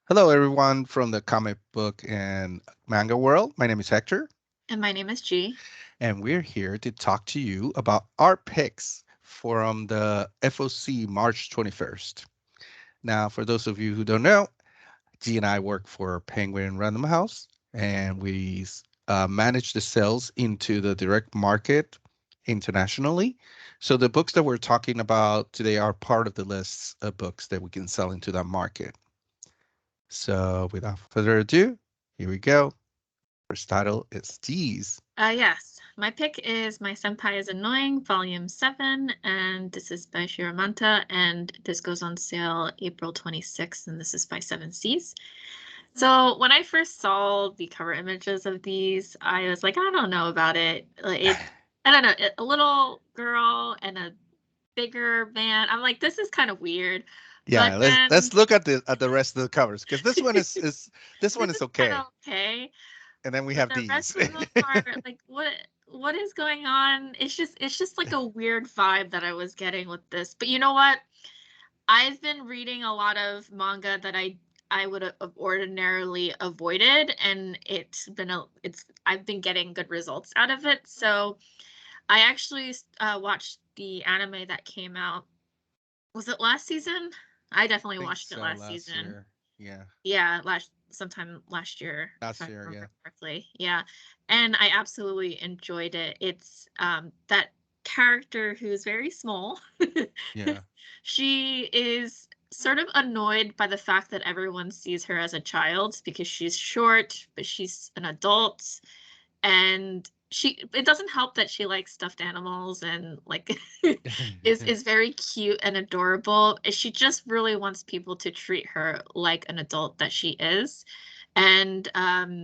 Hello, everyone from the comic book and manga world. My name is Hector, And my name is G. and we're here to talk to you about our picks from the FOC March 21st. Now, for those of you who don't know, G and I work for Penguin Random House, and we manage the sales into the direct market internationally. So the books that we're talking about today are part of the lists of books that we can sell into that market. So without further ado, here we go. First title is Tease. Yes, my pick is My Senpai is Annoying, Volume 7, and this is by Shiramanta, and this goes on sale April 26th, and this is by Seven Seas. So when I first saw the cover images of these, I was like, I don't know about it. I don't know, a little girl and a bigger man. I'm like, this is kind of weird. But Yeah, let's then look at the rest of the covers because this one is this one this is is kind okay. of okay. And then we But have the rest these. of them are like, what is going on? It's just like a weird vibe that I was getting with this. But you know what? I've been reading a lot of manga that I would have ordinarily avoided, and it's I've been getting good results out of it. So I actually watched the anime that came out. Was it last season? I definitely Think watched it so, last last season. year. Yeah, Yeah, last sometime last year, if last I year, yeah. remember correctly. Yeah. And I absolutely enjoyed it. It's that character who's very small. Yeah. She is sort of annoyed by the fact that everyone sees her as a child because she's short, but she's an adult, and she it doesn't help that she likes stuffed animals and like is very cute and adorable. She just really wants people to treat her like an adult that she is. And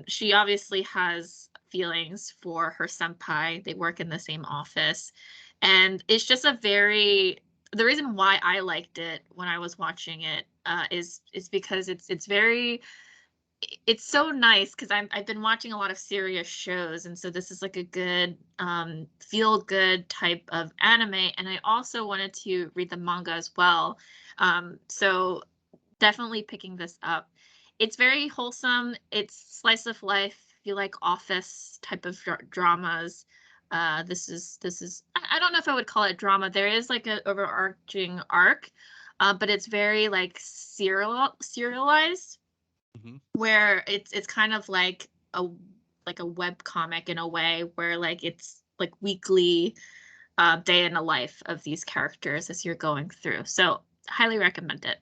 she obviously has feelings for her senpai. They work in the same office. And it's just a very the reason why I liked it when I was watching it is because it's very it's so nice because I've been watching a lot of serious shows, and so this is like a good feel good type of anime. And I also wanted to read the manga as well, so definitely picking this up. It's very wholesome. It's slice of life. If you like office type of dramas, this is I don't know if I would call it drama. There is like an overarching arc, but it's very like serialized Hmm. where it's kind of like a web comic in a way where like it's like weekly day in the life of these characters as you're going through. So highly recommend it.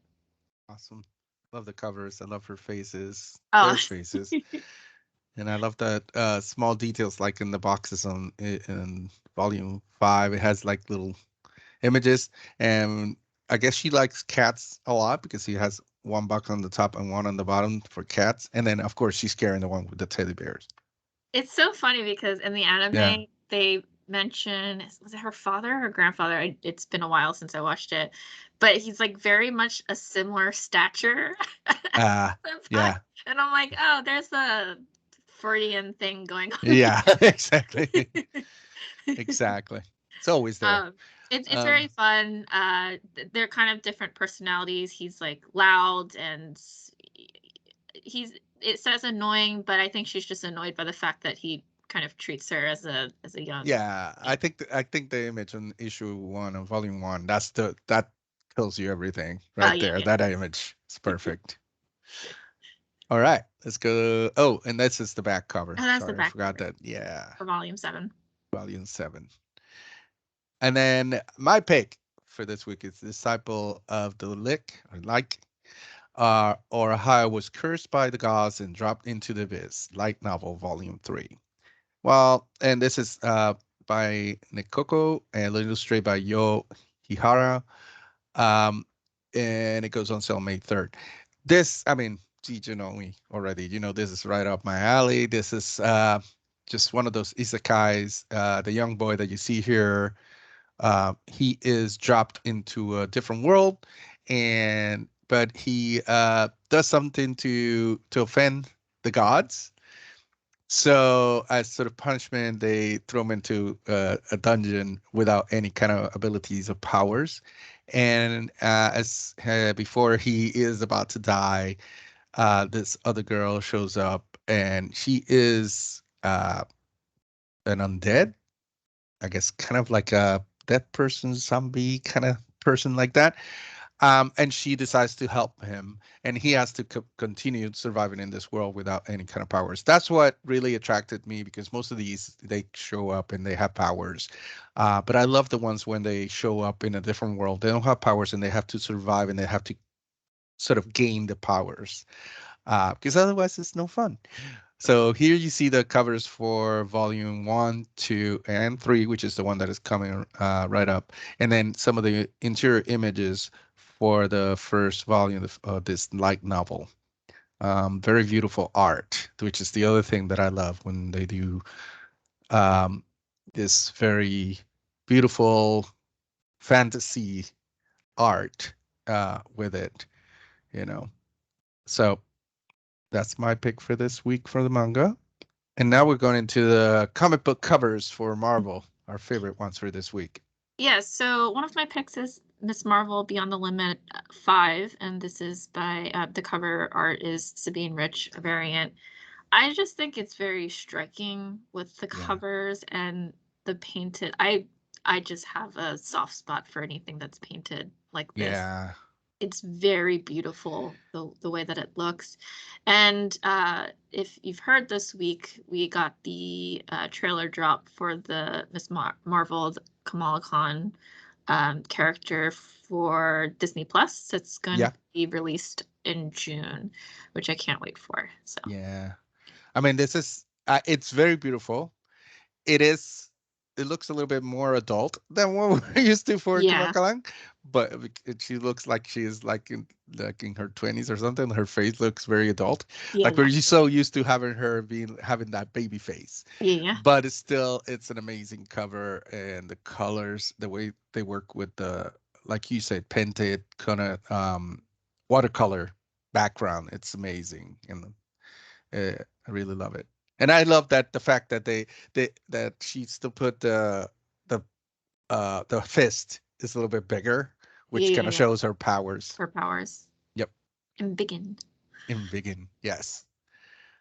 Awesome. Love the covers. I love her faces, Oh, their faces. And I love that small details like in the boxes in volume 5. It has like little images. And I guess she likes cats a lot because he has one box on the top and one on the bottom for cats. And then, of course, she's carrying the one with the teddy bears. it's so funny because in the Yeah. anime they mention was it her father or her grandfather? It's been a while since I watched it, but he's like very much a similar stature as Senpai. Yeah. And I'm like, oh, there's a Freudian thing going on Yeah. Exactly. Exactly. It's always there. Um, it's Um, very fun. They're kind of different personalities. He's like loud and he's it says annoying, but I think she's just annoyed by the fact that he kind of treats her as a young yeah, thing. I think the image on issue 1 of volume 1, that tells you everything Oh right yeah, there. yeah. That image is perfect. All right, let's go. Oh, and this is the back cover. Oh, that's the Sorry, I back forgot cover that. Yeah, for volume 7. volume 7. And then my pick for this week is Disciple of the Lick, or like, or How I Was Cursed by the Gods and Dropped into the Abyss, light novel, volume 3. Well, and this is by Nikoko and illustrated by Yo Hihara. Um, and it goes on sale May 3rd. This, I mean, gee, you know me already. You know, this is right up my alley. This is just one of those isekais. The young boy that you see here, he is dropped into a different world, and but he does something to offend the gods. So, as sort of punishment, they throw him into a dungeon without any kind of abilities or powers. And as before he is about to die, this other girl shows up, and she is an undead, I guess, kind of like a dead person, zombie kind of person like that. And she decides to help him, and he has to continue surviving in this world without any kind of powers. That's what really attracted me, because most of these, they show up and they have powers, but I love the ones when they show up in a different world. They don't have powers and they have to survive, and they have to sort of gain the powers, because otherwise it's no fun. So here you see the covers for volume 1, 2, and 3, which is the one that is coming right up, and then some of the interior images for the first volume of this light novel. Very beautiful art, which is the other thing that I love when they do um, this very beautiful fantasy art with it, you know. So that's my pick for this week for the manga. And now we're going into the comic book covers for Marvel, our favorite ones for this week. Yeah, so one of my picks is Miss Marvel Beyond the Limit 5, and this is by the cover art is Sabine Rich, a variant. I just think it's very striking with the Yeah. covers and the painted. I just have a soft spot for anything that's painted like this. Yeah. It's very beautiful, the way that it looks. And if you've heard, this week we got the trailer drop for the Marvel Kamala Khan character for Disney Plus. It's going to Yeah. be released in June, which I can't wait for. So Yeah. I mean, this is it's very beautiful. It is it looks a little bit more adult than what we're used to for yeah, Kamakalang, but she looks like she is like in her 20s or something. Her face looks very adult. yeah, Like we're just so used to having her having that baby face. yeah, But it's an amazing cover, and the colors, the way they work with the, like you said, painted kind of watercolor background. It's amazing, and I really love it. And I love that the fact that they that she still put the the fist is a little bit bigger, yeah, which yeah, kind of yeah. shows her powers. Her powers Yep, and begin. in Biggin, yes.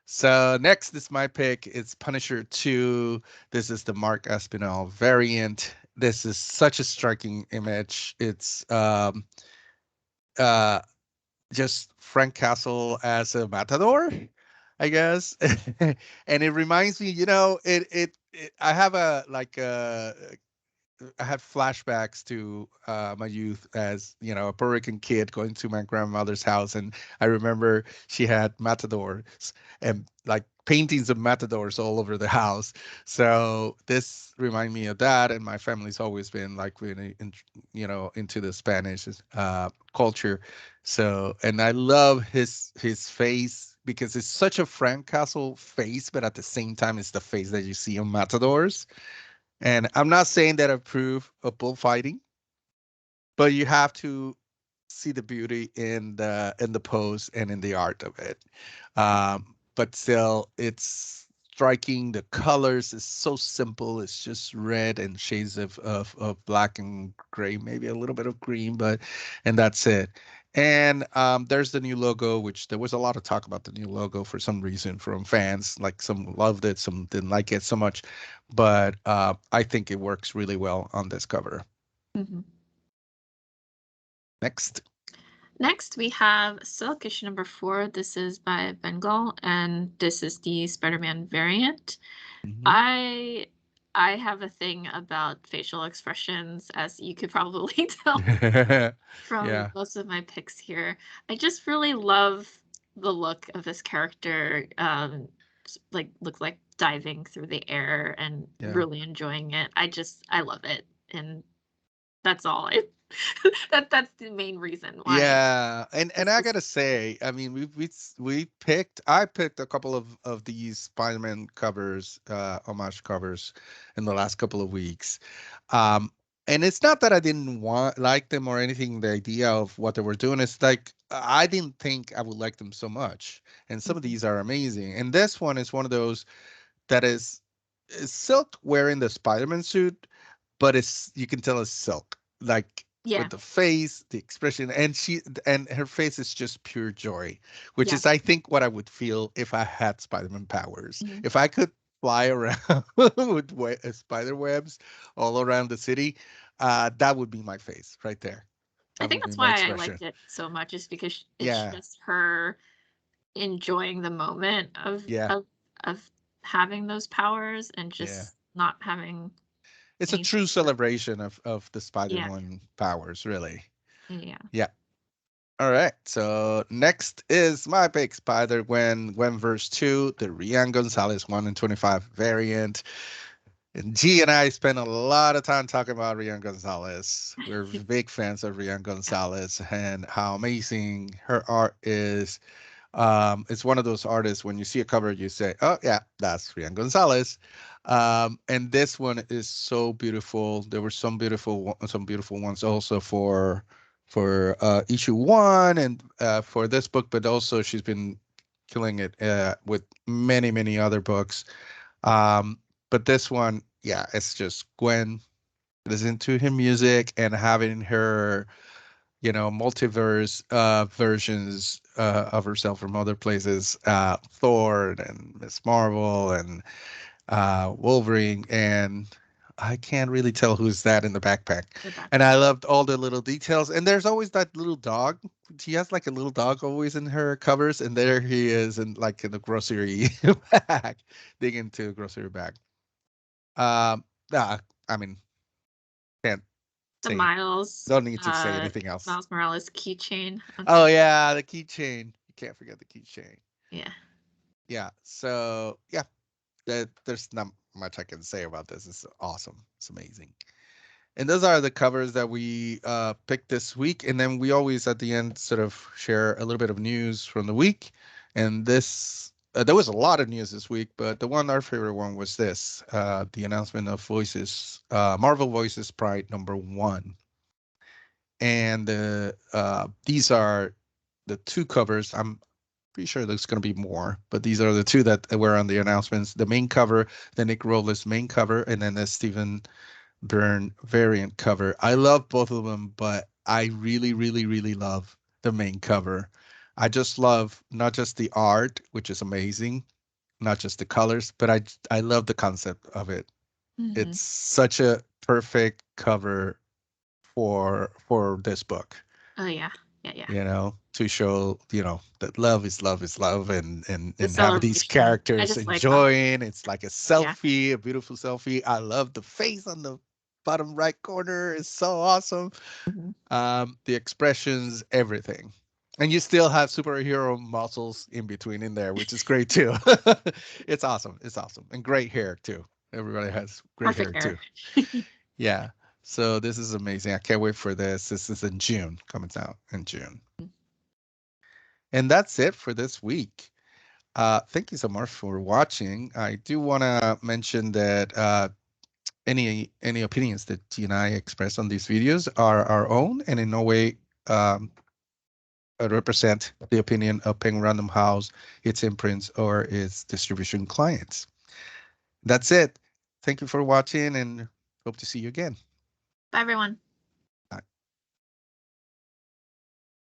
So next is my pick. It's Punisher 2. This is the Mark Aspinall variant. This is such a striking image. It's uh just Frank Castle as a matador, I guess. And it reminds me, I have a like I had flashbacks to my youth as, a Puerto Rican kid going to my grandmother's house, and I remember she had matadors and like paintings of matadors all over the house. So this remind me of that, and my family's always been like really, into the Spanish culture. So, and I love his face because it's such a Frank Castle face, but at the same time, it's the face that you see on matadors. And I'm not saying that I approve of bullfighting, but you have to see the beauty in the pose and in the art of it. But still, it's striking. The colors is so simple. It's just red and shades of black and gray, maybe a little bit of green, and that's it. And there's the new logo, which there was a lot of talk about the new logo for some reason from fans. Like some loved it, some didn't like it so much, but I think it works really well on this cover. Mhm. Next. Next, we have Silk issue number 4. This is by Bengal, and this is the Spider-Man variant. Mhm. I I have a thing about facial expressions, as you could probably tell from Yeah, most of my picks here. I just really love the look of this character, like look like diving through the air and yeah. really enjoying it. I love it, and that's all. That's the main reason why Yeah, and this I was. gotta say, I mean, I picked a couple of these Spider-Man covers, homage covers, in the last couple of weeks, um, and it's not that I didn't want like them or anything. The idea of what they were doing is like I didn't think I would like them so much, and some of Mhm. these are amazing. And this one is one of those that is Silk wearing the Spider-Man suit, but it's you can tell it's Silk. Like Yeah. with the face, the expression, and her face is just pure joy, which Yeah. is I think what I would feel if I had Spider-Man powers. Mhm. If I could fly around with spider webs all around the city, that would be my face right there. I That think would be that's my why I expression. liked it so much is because it's Yeah, just her enjoying the moment yeah, of having those powers and yeah. just not having It's a anything true to it. celebration of the Yeah. Spider-Man powers, really. Yeah. Yeah. All right. So next is my pick, Spider Gwen verse 2, the Rian Gonzalez 1 in 25 variant. And G and I spent a lot of time talking about Rian Gonzalez. We're big fans of Rian Yeah. Gonzalez and how amazing her art is. It's one of those artists when you see a cover, you say, "Oh yeah, that's Rian Gonzalez." And this one is so beautiful. There were some beautiful ones also for issue one and for this book, but also she's been killing it with many other books. Um, but this one, yeah, it's just Gwen listening to her music and having her multiverse versions of herself from other places, Thor and Miss Marvel and Wolverine, and I can't really tell who's that in the backpack. The And I backpack. loved all the little details. And there's always that little dog. She has like a little dog always in her covers, and there he is in the grocery bag, digging into a grocery bag. Nah, I mean, can't The say, don't need to say anything else. Miles Morales keychain on Oh top. yeah, the keychain. You can't forget the keychain. Yeah. Yeah. So yeah, there's not much I can say about this. It's awesome. It's amazing. And those are the covers that we picked this week. And then we always at the end sort of share a little bit of news from the week. And this there was a lot of news this week, but the one our favorite one was this: the announcement of Voices, Marvel Voices Pride #1. And these are the two covers. I'm pretty sure there's going to be more, but these are the two that were on the announcements. The main cover, the Nick Robles main cover, and then the Stephen Byrne variant cover. I love both of them, but I really love the main cover. I just love not just the art, which is amazing, not just the colors, but I love the concept of it. Hmm. It's such a perfect cover for this book, Oh yeah. Yeah. Yeah. to show, that love is love is love, The and have these celebration. I characters just like that. enjoying. It's like a Yeah. selfie, a beautiful selfie. I love the face on the bottom right corner. It's so awesome. Hmm. The expressions, everything. And you still have superhero muscles in between in there, which is great too. It's awesome. It's awesome. And great hair too. Everybody has great Perfect hair hair. too. Yeah. So this is amazing. I can't wait for this. This is in June, coming out in June. And that's it for this week. Thank you so much for watching. I do want to mention that any opinions that T and I express on these videos are our own and in no way um, represent the opinion of Penguin Random House, its imprints, or its distribution clients. That's it. Thank you for watching and hope to see you again. Bye everyone.